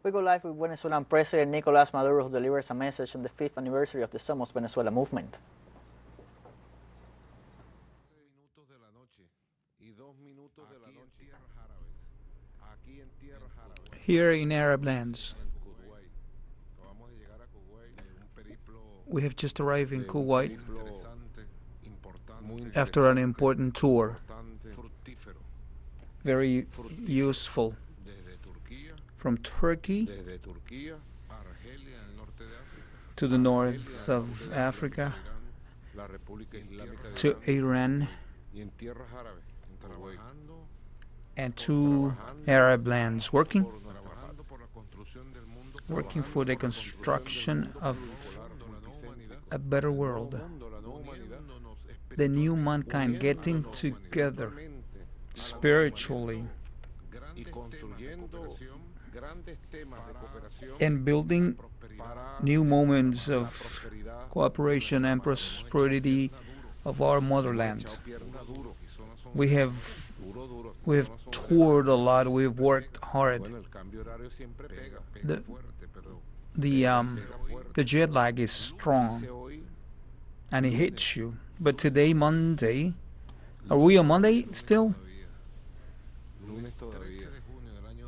We go live with Venezuelan President Nicolás Maduro, who delivers a message on the 5th anniversary of the Somos Venezuela movement. Here in Arab lands, we have just arrived in Kuwait after an important tour, very useful, from Turkey to the north of Africa, to Iran, and to Arab lands, working for the construction of a better world, the new mankind getting together spiritually and building new moments of cooperation and prosperity of our motherland. We have toured a lot. We've worked hard. The jet lag is strong, and it hits you. But today, Monday, are we on Monday still?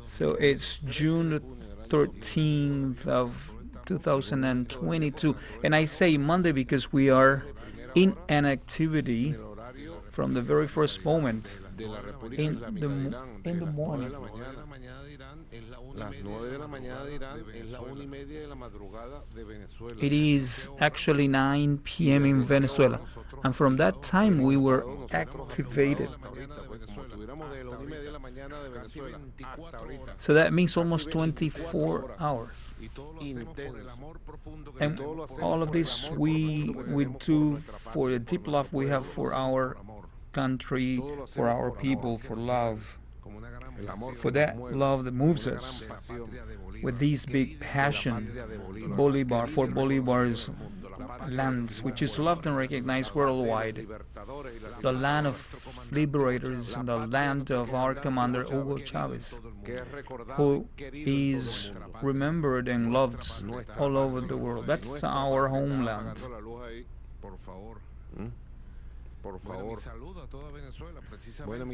So it's June 13th of 2022, and I say Monday because we are in an activity from the very first moment in the morning. It is actually 9 p.m. in Venezuela, and from that time we were activated. So that means almost 24 hours. And all of this we do for the deep love we have for our country, for our people, for love, for that love that moves us with this big passion, for Bolivar's lands, which is loved and recognized worldwide, the land of liberators and the land of our commander Hugo Chavez, who is remembered and loved all over the world. That's our homeland.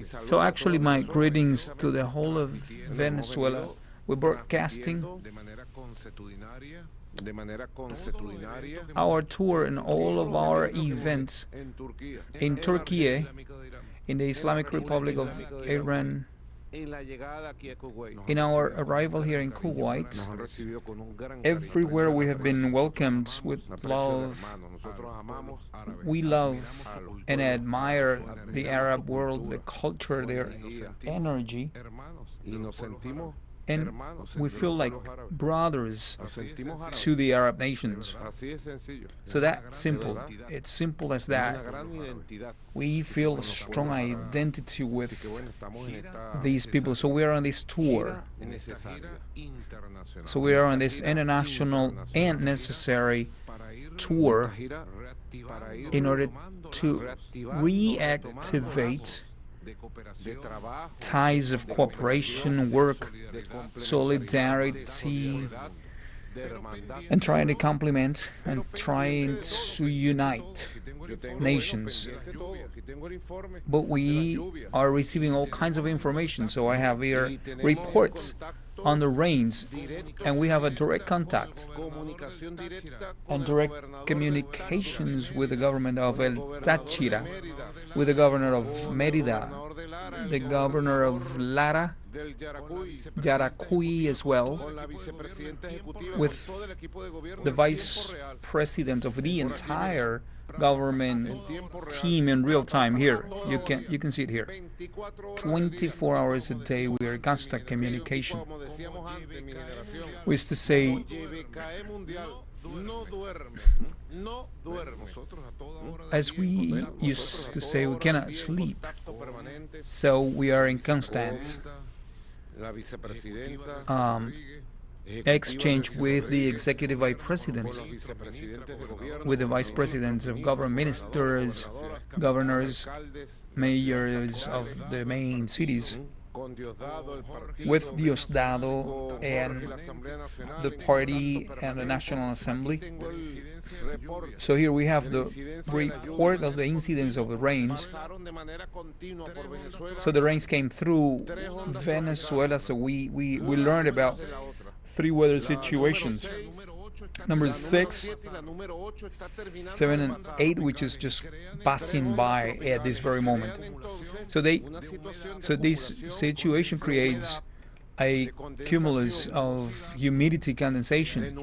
So actually my greetings to the whole of Venezuela. We're broadcasting our tour and all of our events in Turkey, in the Islamic Republic of Iran, in our arrival here in Kuwait. Everywhere we have been welcomed with love. We love and admire the Arab world, the culture, their energy, and we feel like brothers to the Arab nations. So that's simple. It's simple as that. We feel a strong identity with these people. So we are on this tour. So we are on this international and necessary tour in order to reactivate ties of cooperation, work, solidarity, and trying to complement and trying to unite nations. But we are receiving all kinds of information. So I have here reports on the rains, and we have a direct contact and direct communications with the government of El Táchira, with the governor of Mérida, the governor of Lara, Yaracuy as well, with the vice president of the entire government team in real time here. You can see it here. 24 hours a day we are in constant communication. We used to say, as we used to say, we cannot sleep, so we are in constant exchange with the executive vice president, with the vice presidents of government, ministers, governors, mayors of the main cities, with Diosdado and the party and the National Assembly. So here we have the report of the incidence of the rains. So the rains came through Venezuela, so we learned about 3 weather situations. Number 6, 7, and 8, which is just passing by at this very moment. So this situation creates a cumulus of humidity condensation,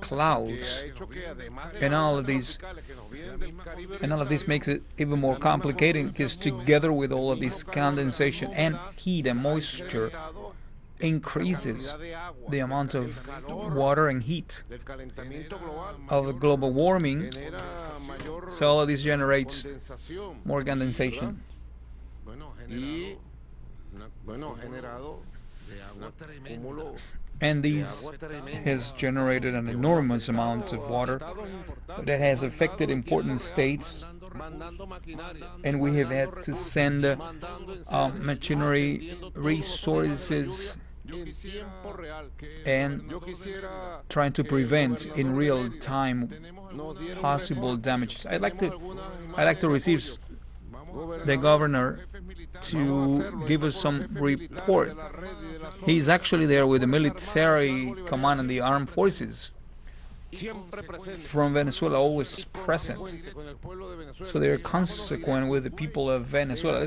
clouds, and all of this makes it even more complicated, because together with all of this condensation and heat and moisture increases the amount of water and heat of global warming. So all of this generates more condensation. And this has generated an enormous amount of water that has affected important states, and we have had to send machinery, resources, and trying to prevent in real time possible damages. I'd like to receive the governor to give us some report. He's actually there with the military command and the armed forces from Venezuela, always present. So they're consequent with the people of Venezuela.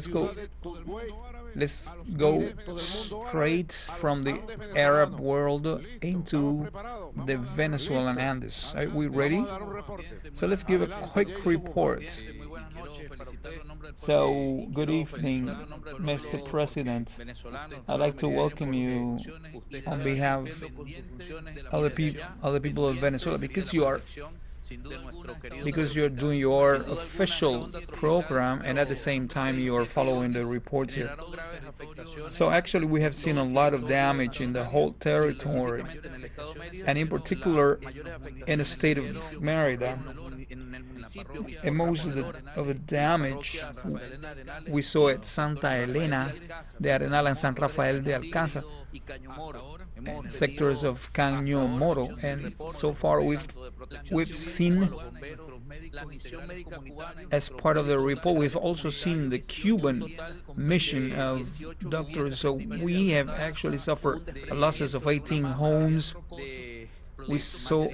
Let's go straight from the Arab world into the Venezuelan Andes. Are we ready? So let's give a quick report. So, good evening, Mr. President. I'd like to welcome you on behalf of the people of Venezuela, because you're doing your official program, and at the same time you are following the reports here. So actually we have seen a lot of damage in the whole territory, and in particular in the state of Mérida. And most of the damage we saw at Santa Elena de Arenal and San Rafael de Alcázar, sectors of Caño Moro, and so far we've seen, as part of the report, we've also seen the Cuban mission of doctors. So we have actually suffered losses of 18 homes. We saw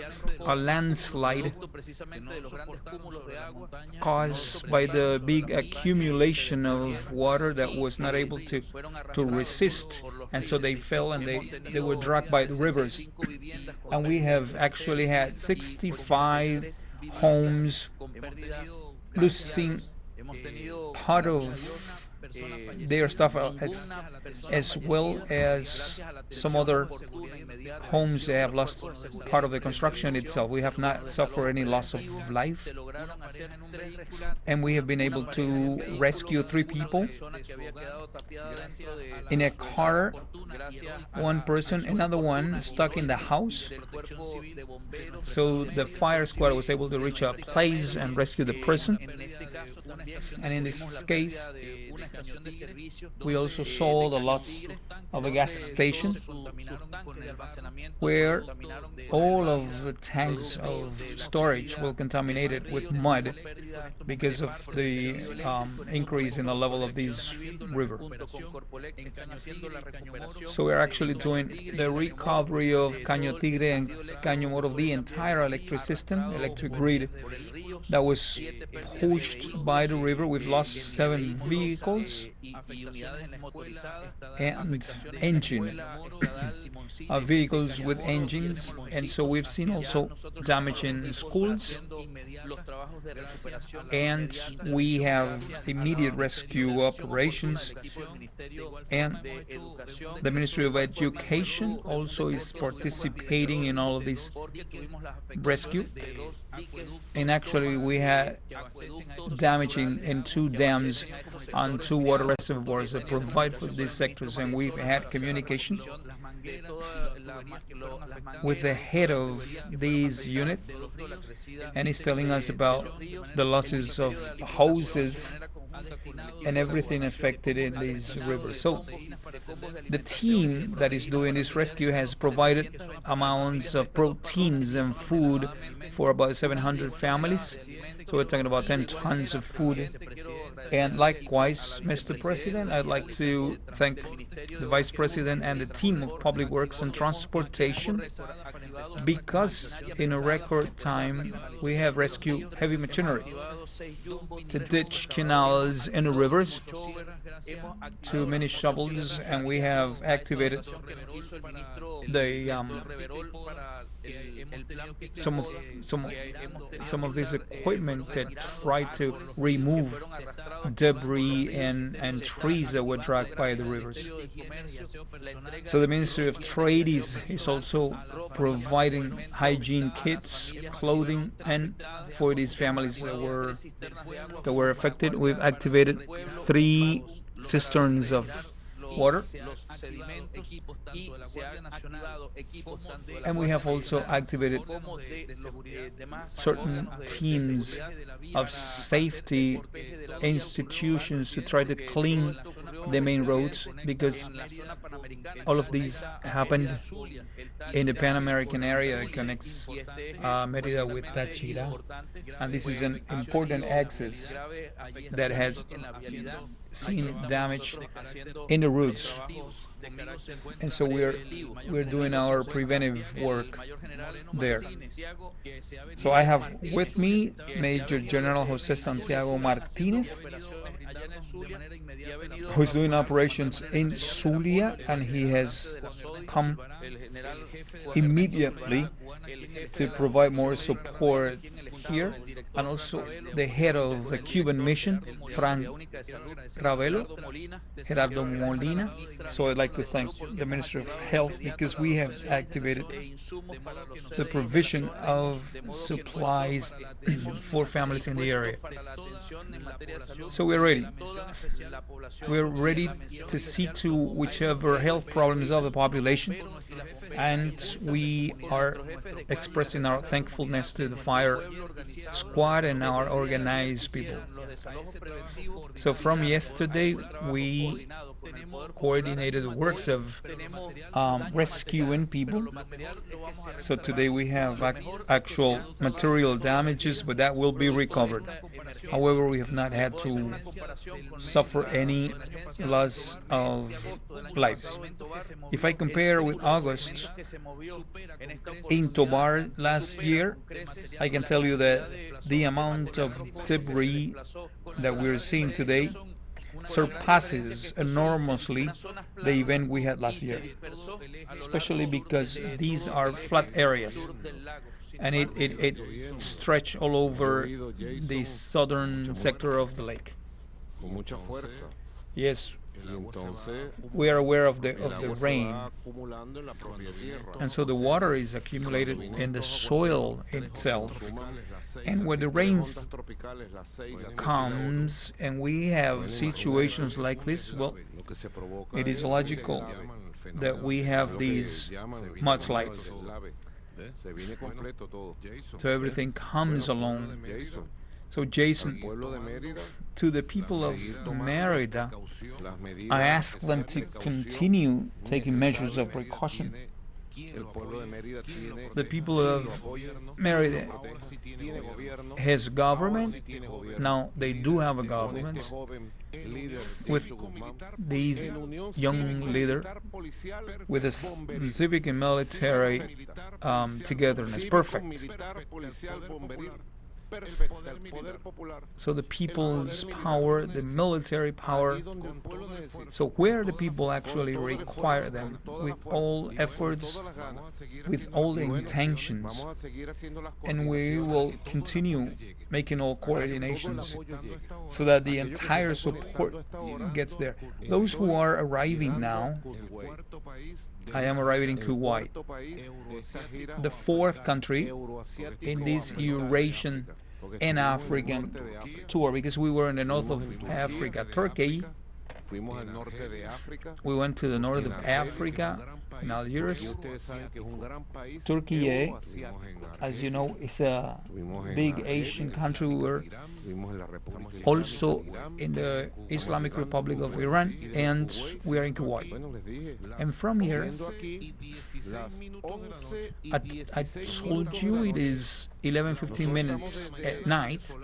a landslide caused by the big accumulation of water that was not able to resist, and so they fell and they were dragged by the rivers. And we have actually had 65 homes losing part of their stuff, as well as some other homes that have lost part of the construction itself. We have not suffered any loss of life, and we have been able to rescue 3 people in a car, 1 person, another one stuck in the house. So the fire squad was able to reach a place and rescue the person. And in this case, we also saw the loss of a gas station, where all of the tanks of storage were contaminated with mud because of the increase in the level of this river. So we're actually doing the recovery of Caño Tigre and Caño Moro, the entire electric system, electric grid that was pushed by the river. We've lost 7 vehicles and engine vehicles with engines, and so we've seen also damage in schools, and we have immediate rescue operations, and the Ministry of Education also is participating in all of this rescue. And actually we had damage in 2 dams and 2 water reservoirs that provide for these sectors, and we've had communication with the head of this unit, and he's telling us about the losses of houses and everything affected in these rivers. So the team that is doing this rescue has provided amounts of proteins and food for about 700 families. So we're talking about 10 tons of food. And likewise, Mr. President, I'd like to thank the Vice President and the team of Public Works and Transportation, because in a record time we have rescued heavy machinery to ditch canals and rivers, to many shovels, and we have activated the some of this equipment that tried to remove debris and trees that were dragged by the rivers. So the Ministry of Trade is also providing hygiene kits, clothing, and for these families that were affected, we've activated 3 cisterns of water, and we have also activated certain teams of safety institutions to try to clean the main roads, because all of these happened in the Pan American area that connects Merida with Táchira, and this is an important access that has seen damage in the routes, and so we're doing our preventive work there. So I have with me Major General Jose Santiago Martinez, who's doing operations in Zulia, and he has come immediately to provide more support here, and also the head of the Cuban mission, Frank Ravelo, Gerardo Molina. So I'd like to thank the Ministry of Health, because we have activated the provision of supplies for families in the area. So we're ready. We're ready to see to whichever health problems of the population, and we are expressing our thankfulness to the fire squad and our organized people. So from yesterday, we coordinated the works of rescuing people. So today we have actual material damages, but that will be recovered. However, we have not had to suffer any loss of lives. If I compare with August in Tovar last year, I can tell you that the amount of debris that we're seeing today surpasses enormously the event we had last year, especially because these are flat areas, and it stretched all over the southern sector of the lake. Yes, we are aware of the rain, and so the water is accumulated in the soil itself. And when the rains comes and we have situations like this, well, it is logical that we have these mudslides. So everything comes along. So Jason, to the people of Merida, I ask them to continue taking measures of precaution. The people of Merida has government. Now they do have a government with these young leader, with a civic and military togetherness. Perfect. So the people's power, the military power. So where the people actually require them, with all efforts, with all the intentions, and we will continue making all coordinations so that the entire support gets there. Those who are arriving now, I am arriving in Kuwait, the 4th country in this Eurasian and African tour, because we were in the north of Africa, Turkey. We went to the north of Africa, in Algiers. Turkey, as you know, is a big Asian country. We were also in the Islamic Republic of Iran, and we are in Kuwait. And from here, I told you it is 11:15 minutes at night,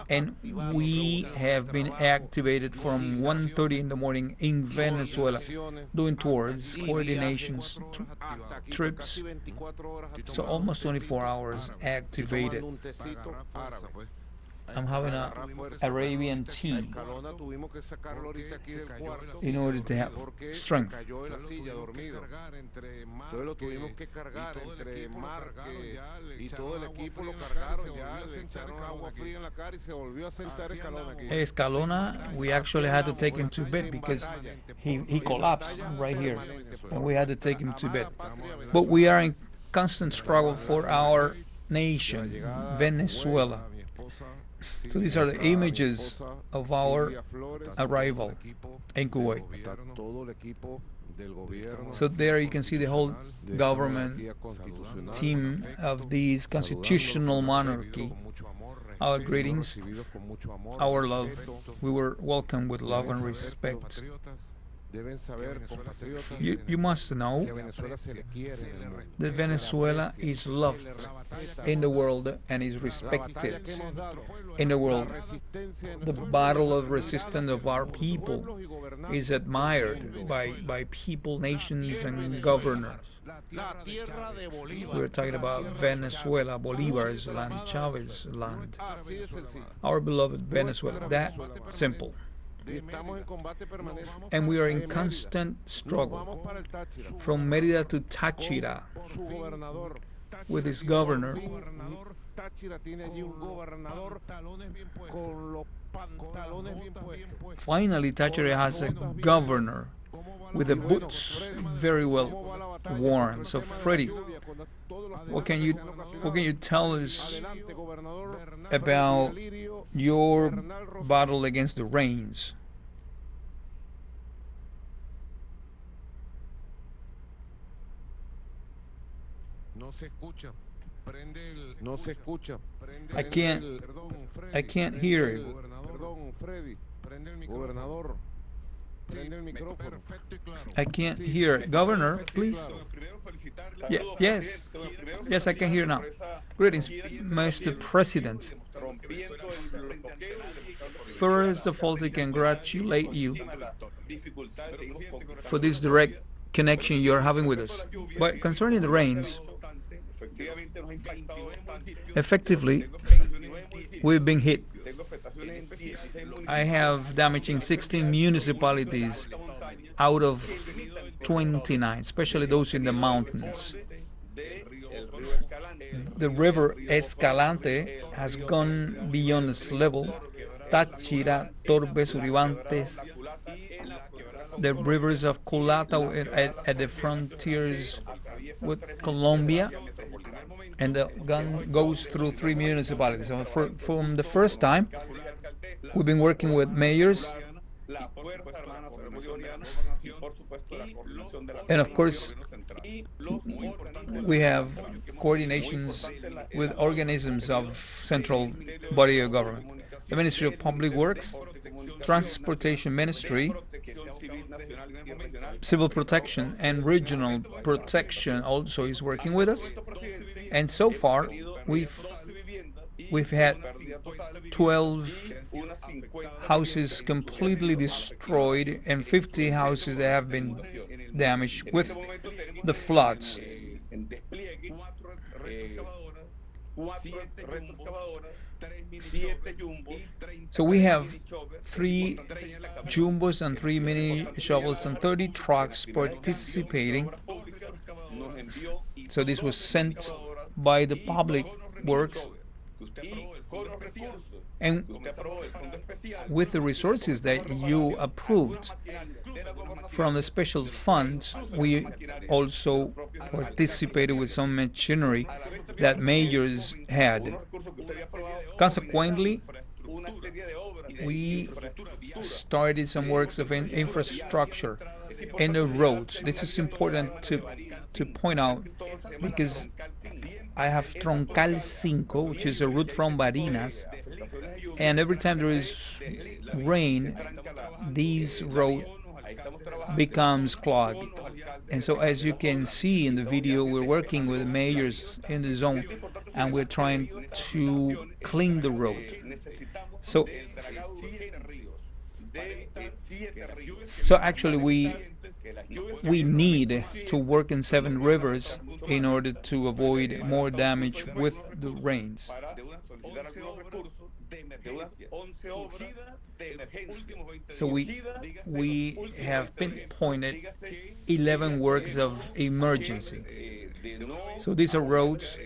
and we have been activated from 1:30 in the morning in Venezuela, doing tours, coordinations, trips, so almost 24 hours activated. I'm having a Arabian tea in order to have strength. Escalona, we actually had to take him to bed because he collapsed right here, and we had to take him to bed. But we are in constant struggle for our nation, Venezuela. So these are the images of our arrival in Kuwait. So there you can see the whole government team of this constitutional monarchy. Our greetings, our love. We were welcomed with love and respect. You must know that Venezuela is loved in the world and is respected in the world. The battle of resistance of our people is admired by people, nations, and governors. We're talking about Venezuela, Bolivar's land, Chavez's land. Our beloved Venezuela. That simple. And we are in constant struggle from Mérida to Táchira with his governor. Finally, Táchira has a governor with the boots very well worn. So, Freddy, what can you tell us about your battle against the rains? I can't hear you. I can't hear. Governor, please. Yes, I can hear now. Greetings, Mr. President. First of all, to congratulate you for this direct connection you're having with us. But concerning the rains, effectively, we've been hit. I have damage in 16 municipalities out of 29, especially those in the mountains. The river Escalante has gone beyond its level. Táchira, Torbes, Uribantes, the rivers of Culata at the frontiers with Colombia, and the gun goes through 3 municipalities. So from the first time, we've been working with mayors, and of course, we have coordinations with organisms of central body of government. The Ministry of Public Works, Transportation Ministry, Civil Protection, and Regional Protection also is working with us. And so far, we've had 12 houses completely destroyed and 50 houses that have been damaged with the floods. So we have 3 jumbos and 3 mini shovels and 30 trucks participating. So this was sent by the public works, and with the resources that you approved from the special fund, we also participated with some machinery that mayors had. Consequently, we started some works of infrastructure. and the roads. This is important to point out because I have Troncal 5, which is a route from Barinas, and every time there is rain, this road becomes clogged. And so as you can see in the video, we're working with mayors in the zone and we're trying to clean the road. So actually we need to work in 7 rivers in order to avoid more damage with the rains. So we have pinpointed 11 works of emergency. So these are roads.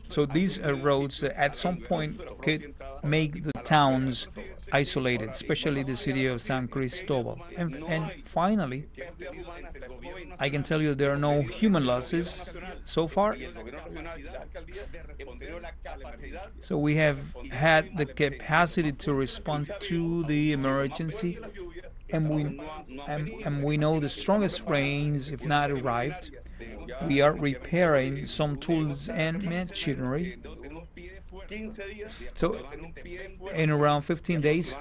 So these are roads that at some point could make the towns isolated, especially the city of San Cristobal. And finally, I can tell you there are no human losses so far. So we have had the capacity to respond to the emergency, and we know the strongest rains have not arrived. We are repairing some tools and machinery. So in around 15 days,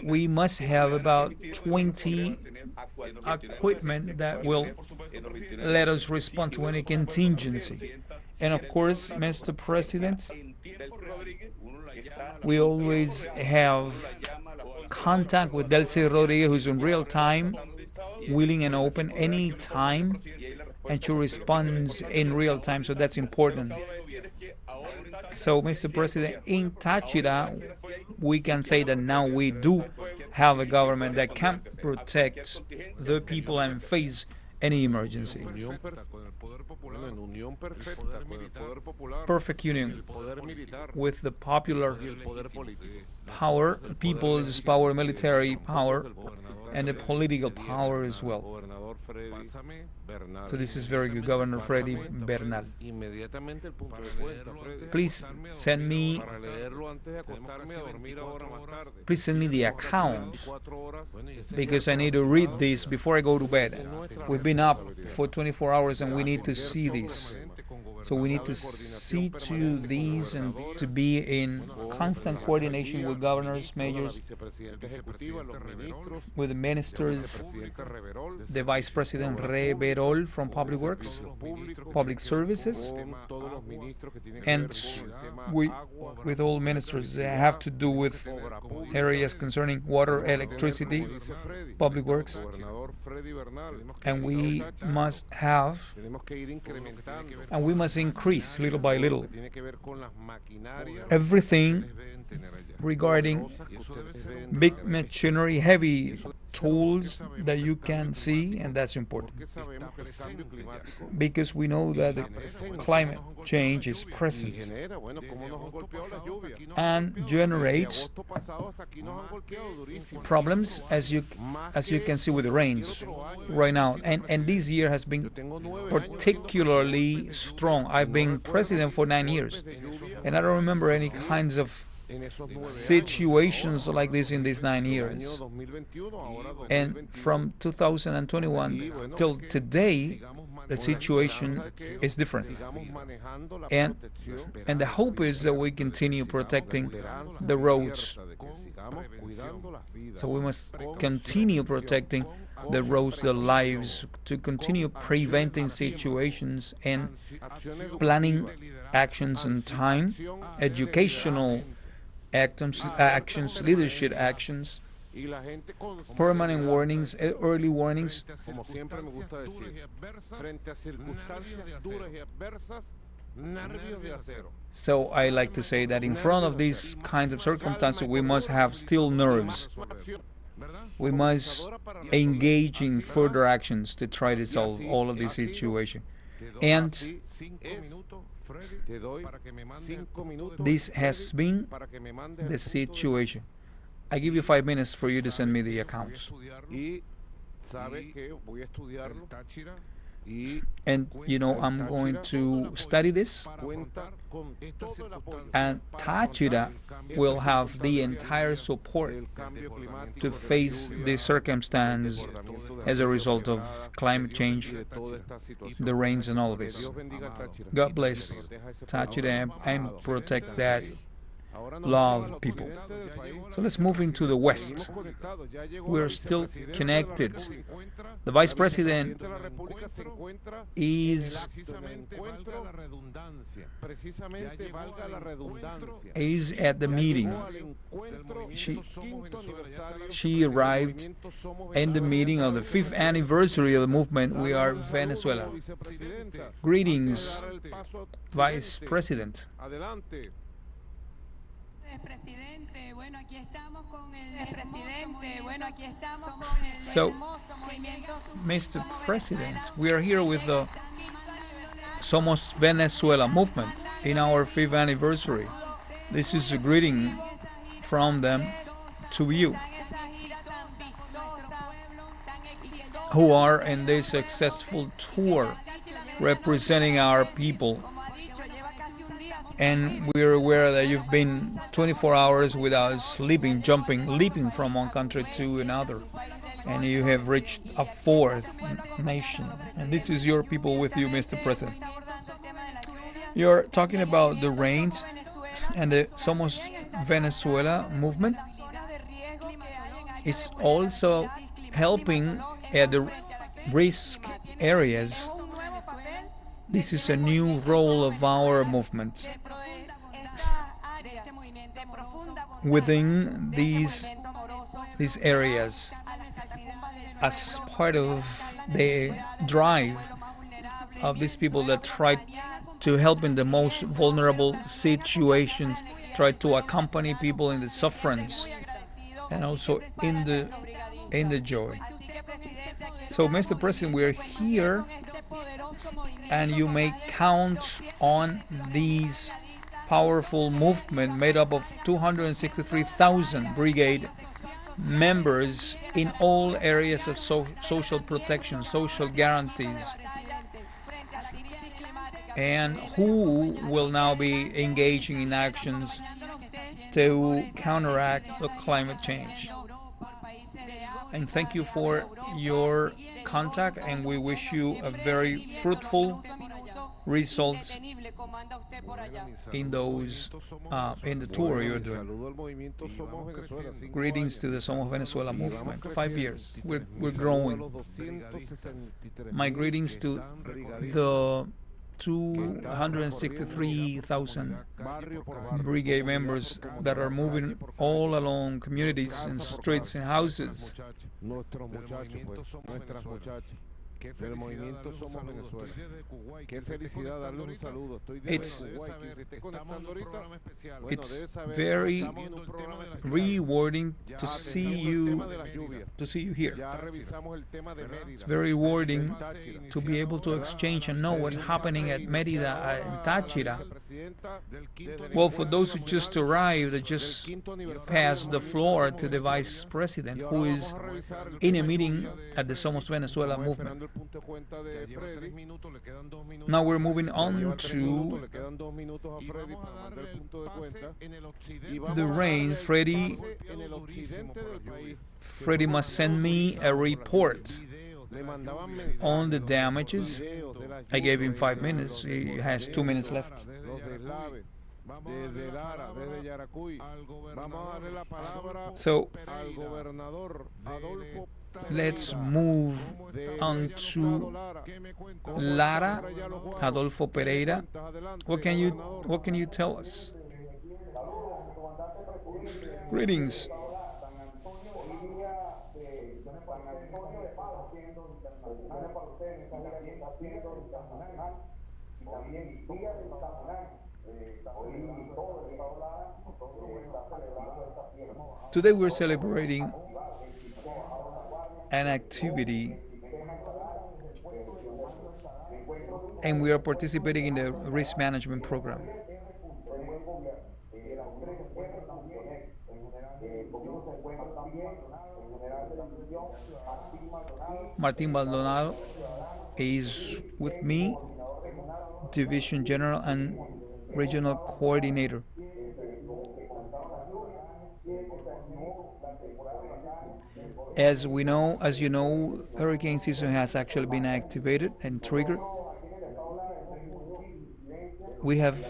we must have about 20 equipment that will let us respond to any contingency. And of course, Mr. President, we always have contact with Delcy Rodriguez, who's in real time, willing and open any time, and she responds in real time, so that's important. So, Mr. President, in Táchira, we can say that now we do have a government that can protect the people and face any emergency. Perfect union with the popular power, people's power, military power, and the political power as well. So this is very good, Governor Freddy Bernal. Please send me the account, because I need to read this before I go to bed. We've been up for 24 hours and we need to see this. So we need to see to these and to be in constant coordination with governors, mayors, with the ministers, the Vice President Reverol from Public Works, Public Services, and with all ministers that have to do with areas concerning water, electricity, Public Works, and we must increase little by little everything regarding big machinery, heavy tools that you can see, and that's important because we know that the climate change is present and generates problems, as you can see with the rains right now, and this year has been particularly strong. I've been president for 9 years and I don't remember any kinds of situations like this in these 9 years. And from 2021 till today, the situation is different. And the hope is that we continue protecting the roads. So we must continue protecting the roads, the lives, to continue preventing situations and planning actions in time, educational actions, leadership actions, permanent warnings, early warnings. So I like to say that in front of these kinds of circumstances, we must have still nerves. We must engage in further actions to try to solve all of this situation. And this has been the situation. I give you 5 minutes for you to send me the accounts. And, I'm going to study this, and Táchira will have the entire support to face the circumstance as a result of climate change, the rains and all of this. God bless Táchira and protect that love people. So let's move into the West. We're still connected. The Vice President is at the meeting. She arrived in the meeting of the 5th anniversary of the movement We Are Venezuela. Greetings, Vice President. So, Mr. President, we are here with the Somos Venezuela movement in our 5th anniversary. This is a greeting from them to you, who are in this successful tour representing our people. And we're aware that you've been 24 hours without sleeping, leaping from one country to another. And you have reached a 4th nation. And this is your people with you, Mr. President. You're talking about the rains and the Somos Venezuela movement. It's also helping at the risk areas. This is a new role of our movement within these areas, as part of the drive of these people that try to help in the most vulnerable situations, try to accompany people in the sufferings and also in the joy. So, Mr. President, we're here, and you may count on these powerful movement made up of 263,000 brigade members in all areas of social protection, social guarantees, and who will now be engaging in actions to counteract the climate change. And thank you for your contact, and we wish you a very fruitful results in those in the tour you're doing. Greetings to the Somos Venezuela movement. 5 years. We're growing. My greetings to the 263,000 brigade members that are moving all along communities and streets and houses. Del movimiento Somos Venezuela. Qué felicidad darle un saludo. It's very rewarding to see you here. It's very rewarding to be able to exchange and know what's happening at Mérida and Táchira. Well, for those who just arrived, I just passed the floor to the Vice President, who is in a meeting at the Somos Venezuela movement. Now we're moving on to the rain. Freddie must send me a report on the damages. I gave him 5 minutes. He has 2 minutes left. So let's move on to Lara, Adolfo Pereira. What can you tell us? Greetings. Today we're celebrating an activity, and we are participating in the risk management program. Martín Maldonado is with me, Division General and Regional Coordinator. As you know, hurricane season has actually been activated and triggered. We have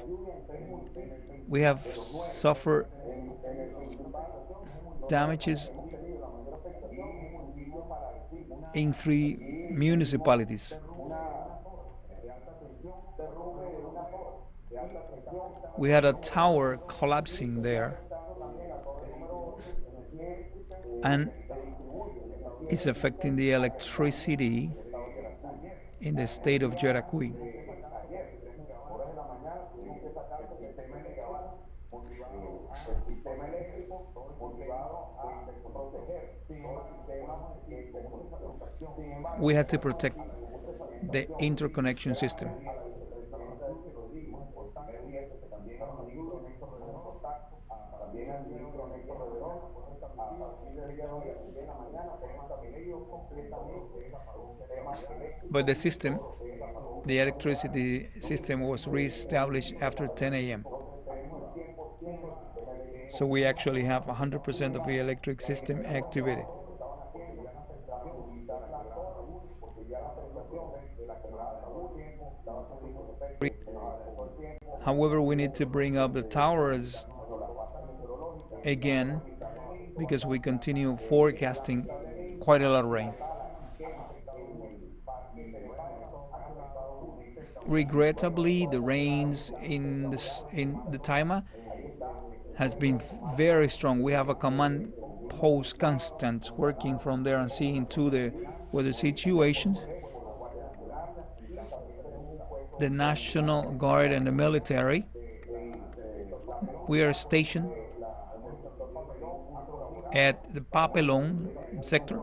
suffered damages in 3 municipalities. We had a tower collapsing there, and it's affecting the electricity in the state of Yaracuy. We had to protect the interconnection system. But the electricity system was reestablished after 10 a.m. So we actually have 100% of the electric system activated. However, we need to bring up the towers again because we continue forecasting quite a lot of rain. Regrettably, the rains in the Taima has been very strong. We have a command post constant working from there and seeing to the weather situation. The National Guard and the military, we are stationed at the Papelon sector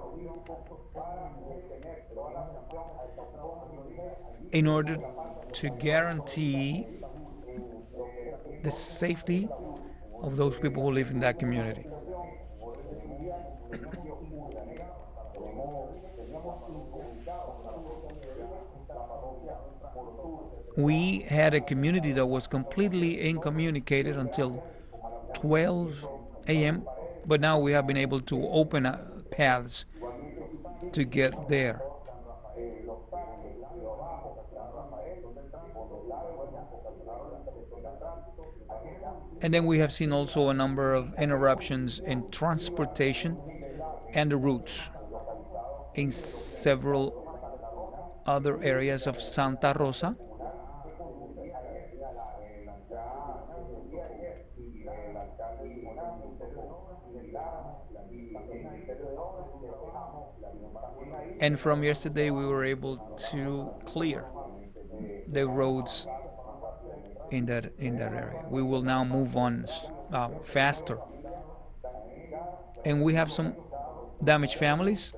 in order to guarantee the safety of those people who live in that community. We had a community that was completely incommunicated until 12 a.m., but now we have been able to open paths to get there. And then we have seen also a number of interruptions in transportation and the routes in several other areas of Santa Rosa. And from yesterday we were able to clear the roads in that area. We will now move on faster. And we have some damaged families.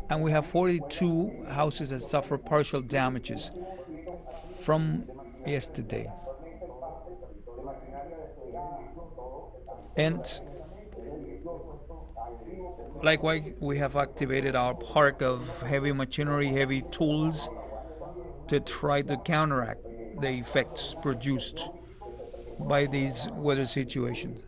And we have 42 houses that suffer partial damages from yesterday. And likewise, we have activated our park of heavy machinery, heavy tools to try to counteract the effects produced by these weather situations.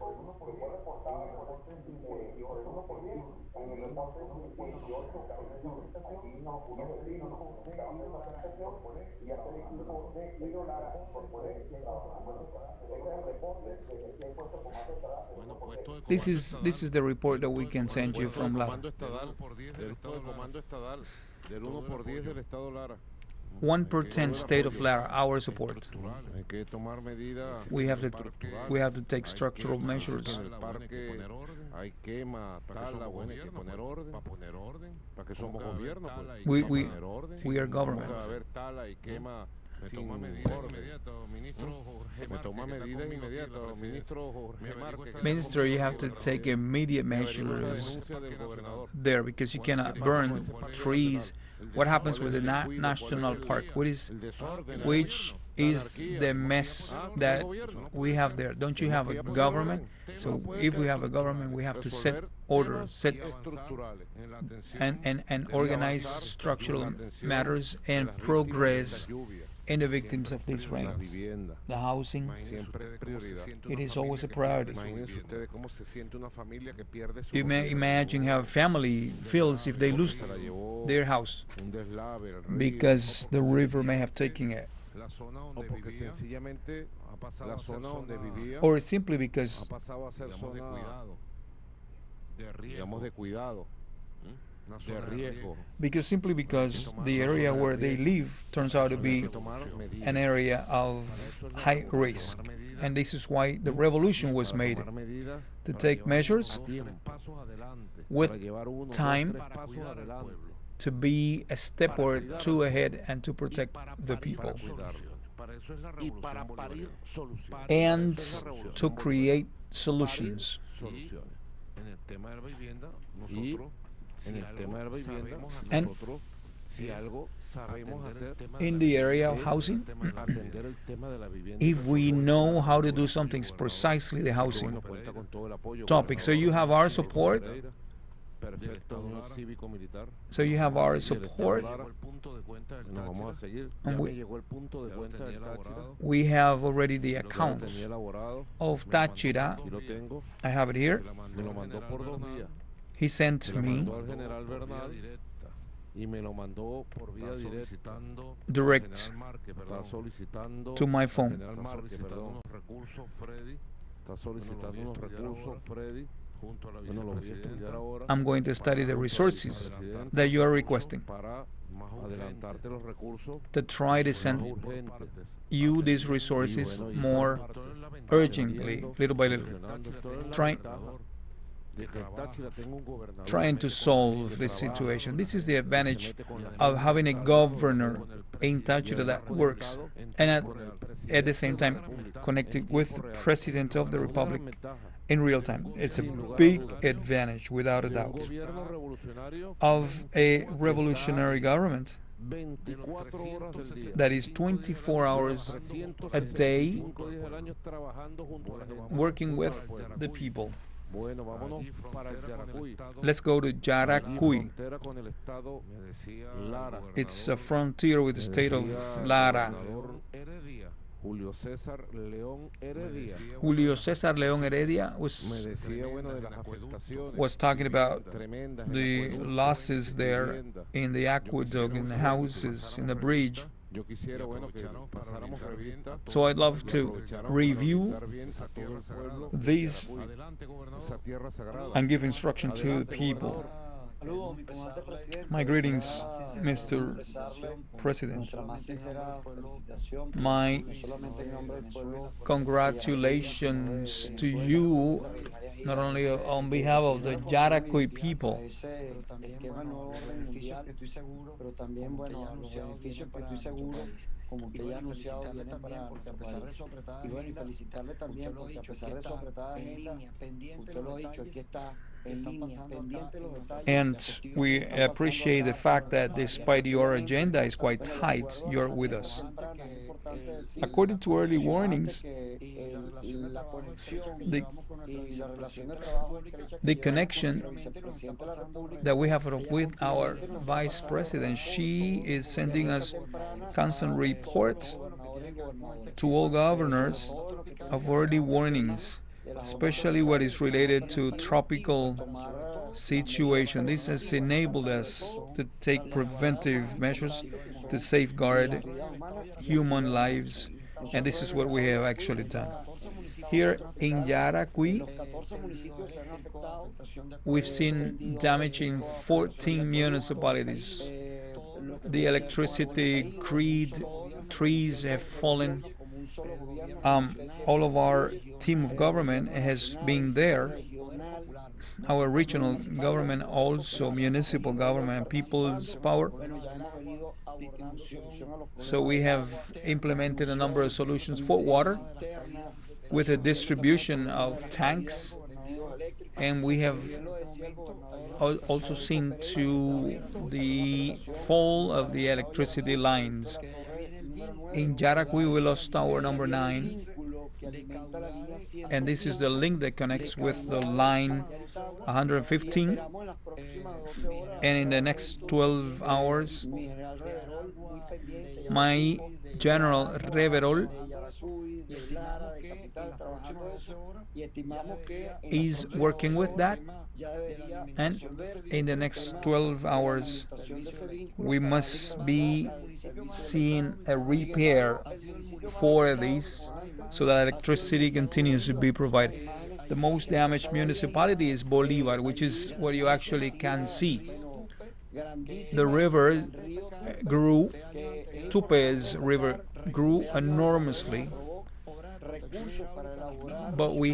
This is the report that we can send you from Lara. 1 per 10 state of Lara, our support. We have to take structural measures. We are government. Minister, you have to take immediate measures there because you cannot burn trees. What happens with the national park? Which is the mess that we have there. Don't you have a government? So if we have a government, we have to set order, and organize structural matters and progress in the victims of these rains. The housing, it is always a priority. You may imagine how a family feels if they lose their house because the river may have taken it. Or simply because simply because the area where they live turns out to be an area of high risk. And this is why the revolution was made, to take measures with time to be a step or two ahead and to protect the people. And to create solutions. And in the area of housing, if we know how to do something precisely the housing topic, so you have our support. So you have our support. And we have already the accounts of Táchira. I have it here. He sent me direct to my phone. I'm going to study the resources that you are requesting, to try to send you these resources more urgently, little by little, trying to solve this situation. This is the advantage of having a governor in Táchira that works, and at the same time connected with the President of the Republic in real time. It's a big advantage, without a doubt, of a revolutionary government that is 24 hours a day working with the people. Let's go to Yaracuy. It's a frontier with the state of Lara. Julio César León Heredia was talking about the losses there in the aqueduct, in the houses, in the bridge. So I'd love to review these and give instruction to the people. My greetings, Mr. President. My congratulations to you, not only on behalf of the Yaracuy people, and we appreciate the fact that despite your agenda is quite tight, you're with us. According to early warnings, the connection that we have with our Vice President, she is sending us constant reports to all governors of early warnings, especially what is related to tropical situation. This has enabled us to take preventive measures to safeguard human lives, and this is what we have actually done. Here in Yaracuy, we've seen damage in 14 municipalities. The electricity grid, trees have fallen. All of our team of government has been there. Our regional government, also municipal government, and people's power. So we have implemented a number of solutions for water with a distribution of tanks, and we have also seen to the fall of the electricity lines. In Yaracuy, we lost tower number 9, and this is the link that connects with the line 115. And in the next 12 hours, my General Reverol is working with that, and in the next 12 hours we must be seeing a repair for these so that electricity continues to be provided. The most damaged municipality is Bolivar, which is what you actually can see. The river grew, Tupes River grew enormously, but we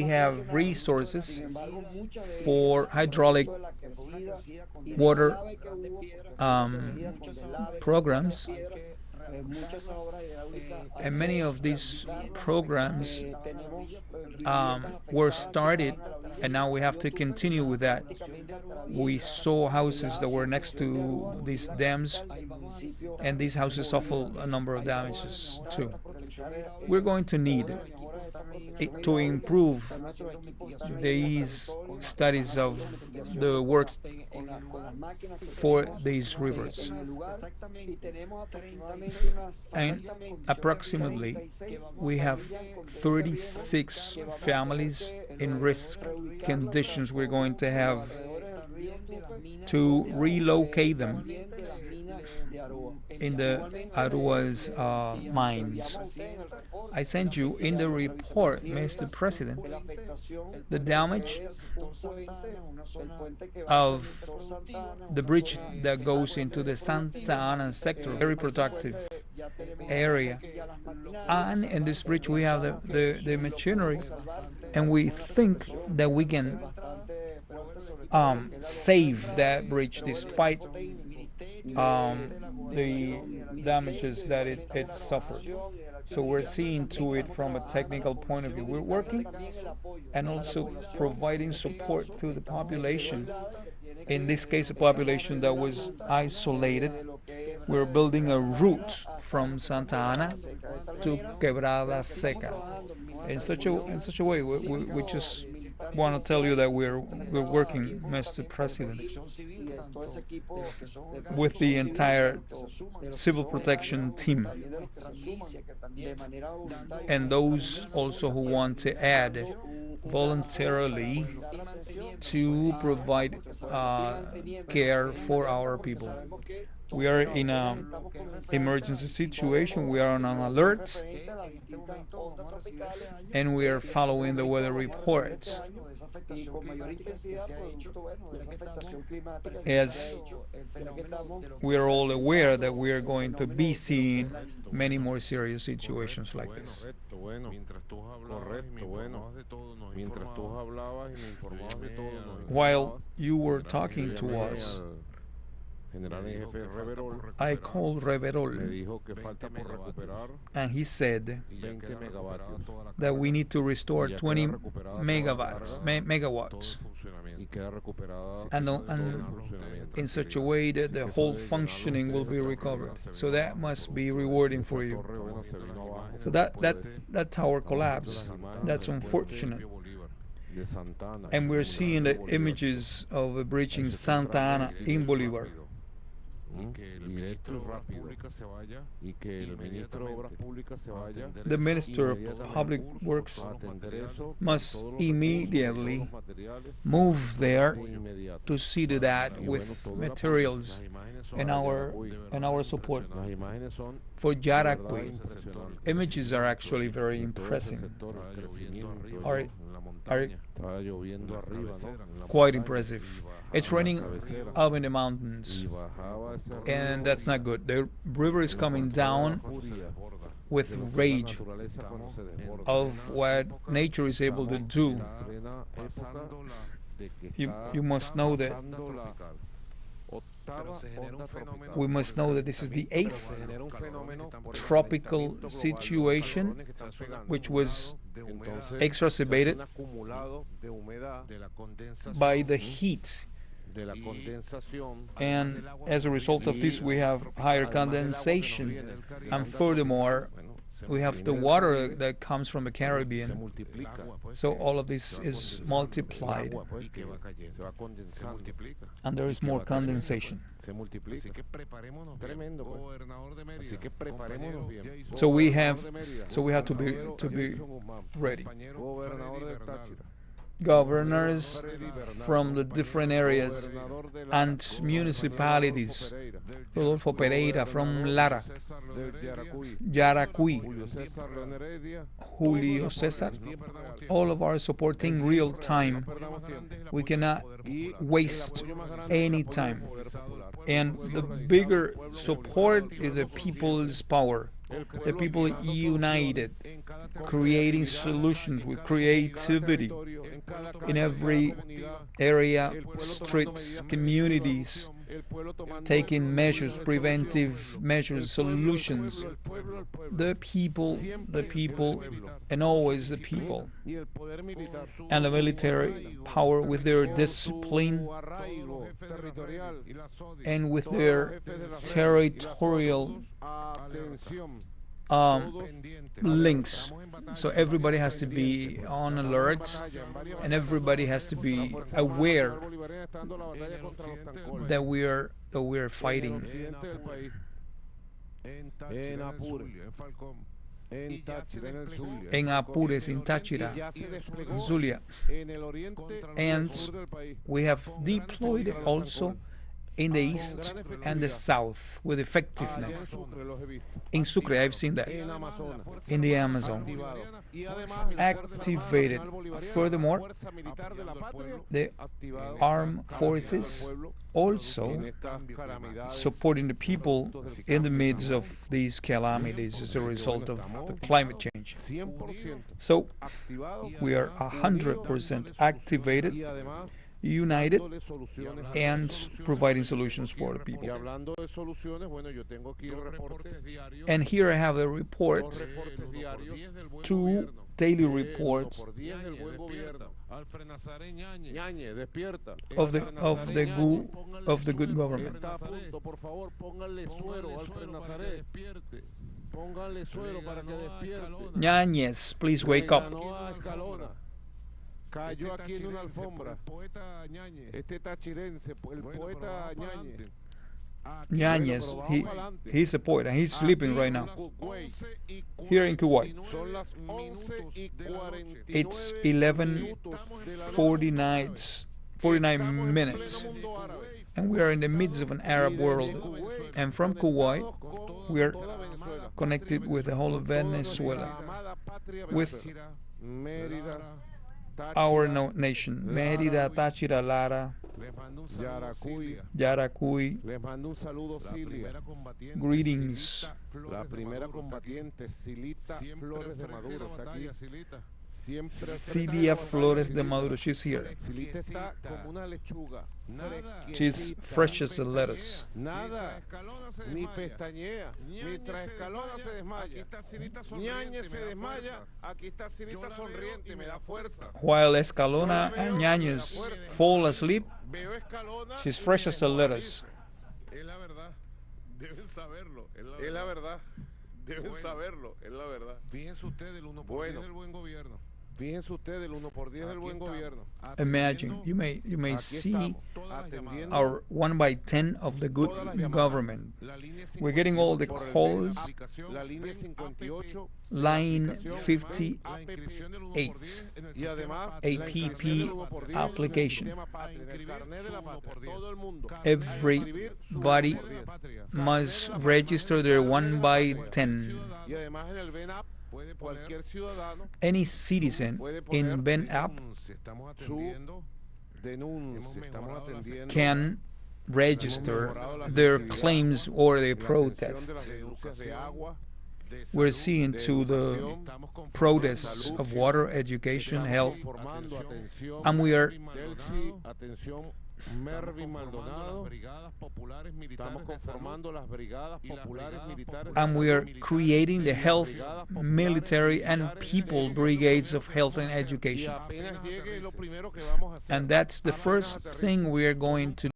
have resources for hydraulic water programs, and many of these programs were started, and now we have to continue with that. We saw houses that were next to these dams, and these houses suffered a number of damages too. We're going to need to improve these studies of the works for these rivers. And approximately we have 36 families in risk conditions. We're going to have to relocate them in the Arua's mines. I sent you in the report, Mr. President, the damage of the bridge that goes into the Santa Ana sector, very productive area. And in this bridge we have the machinery, and we think that we can save that bridge despite the damages that it suffered. So we're seeing to it from a technical point of view. We're working and also providing support to the population. In this case, a population that was isolated. We're building a route from Santa Ana to Quebrada Seca. In such a way, we just want to tell you that we're working, Mr. President, with the entire civil protection team, and those also who want to add voluntarily to provide care for our people. We are in an emergency situation. We are on an alert, and we are following the weather reports. As we are all aware that we are going to be seeing many more serious situations like this. While you were talking to us, I called Reverol, and he said that we need to restore 20 megawatts, and in such a way that the whole functioning will be recovered. So that must be rewarding for you. So that tower collapsed. That's unfortunate. And we're seeing the images of a bridge in Santa Ana in Bolivar. The Minister of Public Works must immediately move there to see to that with materials and our support. For Yaracuy, images are actually very impressive. Are quite impressive. It's raining up in the mountains, and that's not good. The river is coming down with rage of what nature is able to do. You must know that we must know that this is the 8th tropical situation which was exacerbated by the heat de la condensación, and as a result of this we have higher condensation, and furthermore we have the water that comes from the se Caribbean, multiplica. so all of this is multiplied, Agua, pues, que se va condensando. and there is more condensation. Se multiplica. Tremendo, pues. Así que preparémonos bien. So we have Gobernador to be Guzmán, ready. Gobernador del Táchira, Governors from the different areas gobernador de Lara, and municipalities. Pereira, Rodolfo Pereira from Lara, del Yaracuy, Yaracuy, Julio César León Heredia. Julio Cesar, all of our supporting real time. Perdamos tiempo. We cannot Y waste el apoyo más grande any del time. poder popular. And the bigger support is the people's power, the people united, creating solutions with creativity in every area, streets, communities, taking measures, preventive measures, solutions. The people, and always the people. Y el poder militar, And the military power with their discipline su arraigo territorial, and with their territorial atención, links. So everybody has to be on alert, and everybody has to be aware bolivariana está dando la batalla contra los tancones. that we're fighting. Occidente del país, en Apure, en Táchira, en el Zulia, En Apures, in Táchira, ya se desplegó Zulia, en el oriente y el and sur del país. we have deployed also in the east and the south with Allá effectiveness. en Sucre los he visto, In Sucre, I've seen that. en Amazonas, In the Amazon. activado. Y además el Fuerza Activated. Armada Nacional Bolivariana, Furthermore, Fuerza Militar de la Patria, the activado armed para forces ayudar al pueblo also en estas calamidades. supporting the people in the midst of these calamities as a result of the climate change. 100% So activados we are 100% activated, y además united, dándole soluciones a and providing solutions for the Y people. hablando de soluciones, bueno, yo tengo aquí reportes, And here I have the dos report, reportes diarios. 2 daily Uno reports por 10 del buen gobierno. Ñañe, despierta. of the good government. Está a punto, por favor, pónganle suero, Alfred Nazaret. Pónganle suero para que despierte. Ñañez, please wake up. Ganó a Escalona. Cayó aquí en una alfombra. Este tachirense, el poeta Ñañe. Ñañez, he's a poet and he's sleeping right now. Kuwait. Here in Kuwait, Son las 11:49 it's 49 minutes, and we are in the midst of an Arab world. And from Kuwait, we are connected with the whole of Venezuela, with Mérida, our nation, Mérida, Táchira, Lara, Yaracuy. Yaracuy. Les mando un saludo, Cilia. Greetings. La primera combatiente, Silita Flores de Maduro, está aquí. Siempre Cilia Flores de Maduro, she's here. Silita está como una lechuga. She's fresh as a lettuce. Nada, ni pestañea. Mientras Escalona se desmaya, Ñañez se desmaya, aquí está Silita sonriente, me da fuerza. While Escalona and Ñañez fall asleep, Veo Escalona. she's fresh as a lettuce. Es la verdad, deben saberlo. Es la verdad, deben saberlo, es la verdad. Fíjense ustedes el 1 por 10 del buen gobierno. Fíjense ustedes el 1 por 10 del buen gobierno. Imagine, you may Aquí see estamos, atendiendo our 1 by 10 of the good government. We're getting all the por el calls. la línea 58 Line la 58, y además APP application. el carnet de la patria. Todo el mundo Everybody must register their 1 by 10. y además en el VENAP cualquier ciudadano Any citizen in Ben app Estamos su atendiendo. denuncia. Estamos atendiendo can register their claims or their de protests. las denuncias de agua, We're seeing to the protests of water, education, health, informando, atención, and we are Delcy, atención, Mervin Maldonado. Estamos conformando las brigadas populares militares. And we are creating the health, military, and people brigades of health and education. Apenas llegue, lo primero que vamos a hacer. And that's the first thing we are going to